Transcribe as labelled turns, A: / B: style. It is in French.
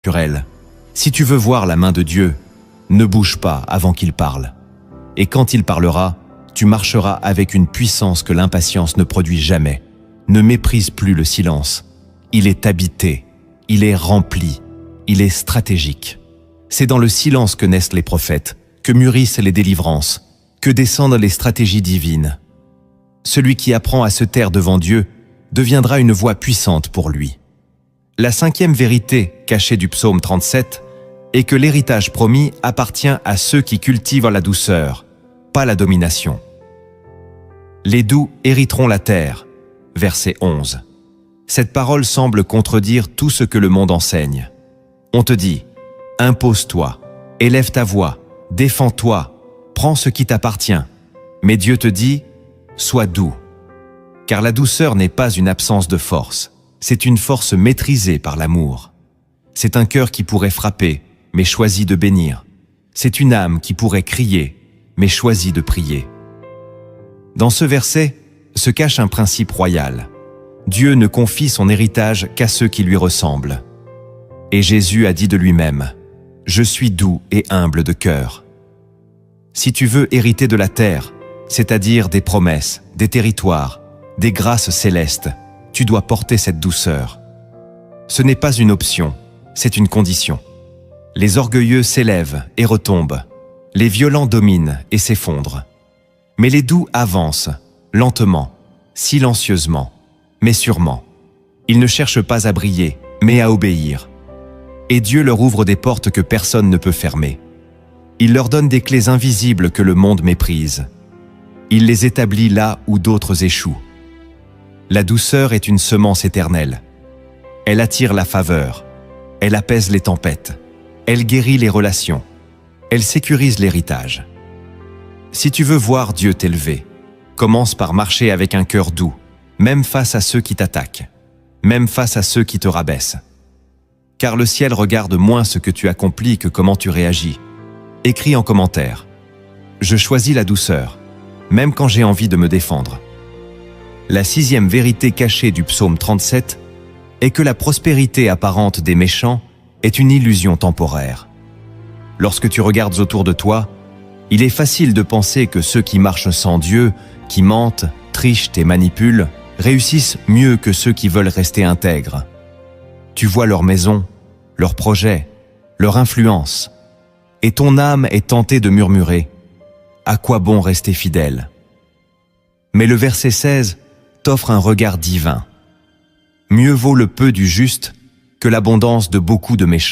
A: naturel. Si tu veux voir la main de Dieu, ne bouge pas avant qu'il parle. Et quand il parlera, tu marcheras avec une puissance que l'impatience ne produit jamais. Ne méprise plus le silence. Il est habité, il est rempli, il est stratégique. C'est dans le silence que naissent les prophètes, que mûrissent les délivrances, que descendent les stratégies divines. Celui qui apprend à se taire devant Dieu deviendra une voix puissante pour lui. La cinquième vérité cachée du psaume 37 est que l'héritage promis appartient à ceux qui cultivent la douceur, pas la domination. Les doux hériteront la terre, verset 11. Cette parole semble contredire tout ce que le monde enseigne. On te dit, impose-toi, élève ta voix, défends-toi, prends ce qui t'appartient. Mais Dieu te dit, sois doux. Car la douceur n'est pas une absence de force, c'est une force maîtrisée par l'amour. C'est un cœur qui pourrait frapper, mais choisit de bénir. C'est une âme qui pourrait crier, mais choisit de prier. Dans ce verset se cache un principe royal. Dieu ne confie son héritage qu'à ceux qui lui ressemblent. Et Jésus a dit de lui-même, « Je suis doux et humble de cœur ». Si tu veux hériter de la terre, c'est-à-dire des promesses, des territoires, des grâces célestes, tu dois porter cette douceur. Ce n'est pas une option, c'est une condition. Les orgueilleux s'élèvent et retombent, les violents dominent et s'effondrent. Mais les doux avancent, lentement, silencieusement, mais sûrement. Ils ne cherchent pas à briller, mais à obéir. Et Dieu leur ouvre des portes que personne ne peut fermer. Il leur donne des clés invisibles que le monde méprise. Il les établit là où d'autres échouent. La douceur est une semence éternelle. Elle attire la faveur. Elle apaise les tempêtes. Elle guérit les relations. Elle sécurise l'héritage. Si tu veux voir Dieu t'élever, commence par marcher avec un cœur doux, même face à ceux qui t'attaquent, même face à ceux qui te rabaissent. Car le ciel regarde moins ce que tu accomplis que comment tu réagis. Écris en commentaire. Je choisis la douceur, même quand j'ai envie de me défendre. La sixième vérité cachée du psaume 37 est que la prospérité apparente des méchants est une illusion temporaire. Lorsque tu regardes autour de toi, il est facile de penser que ceux qui marchent sans Dieu, qui mentent, trichent et manipulent, réussissent mieux que ceux qui veulent rester intègres. Tu vois leur maison, leurs projets, leur influence, et ton âme est tentée de murmurer « À quoi bon rester fidèle ?» Mais le verset 16 t'offre un regard divin. Mieux vaut le peu du juste que l'abondance de beaucoup de méchants.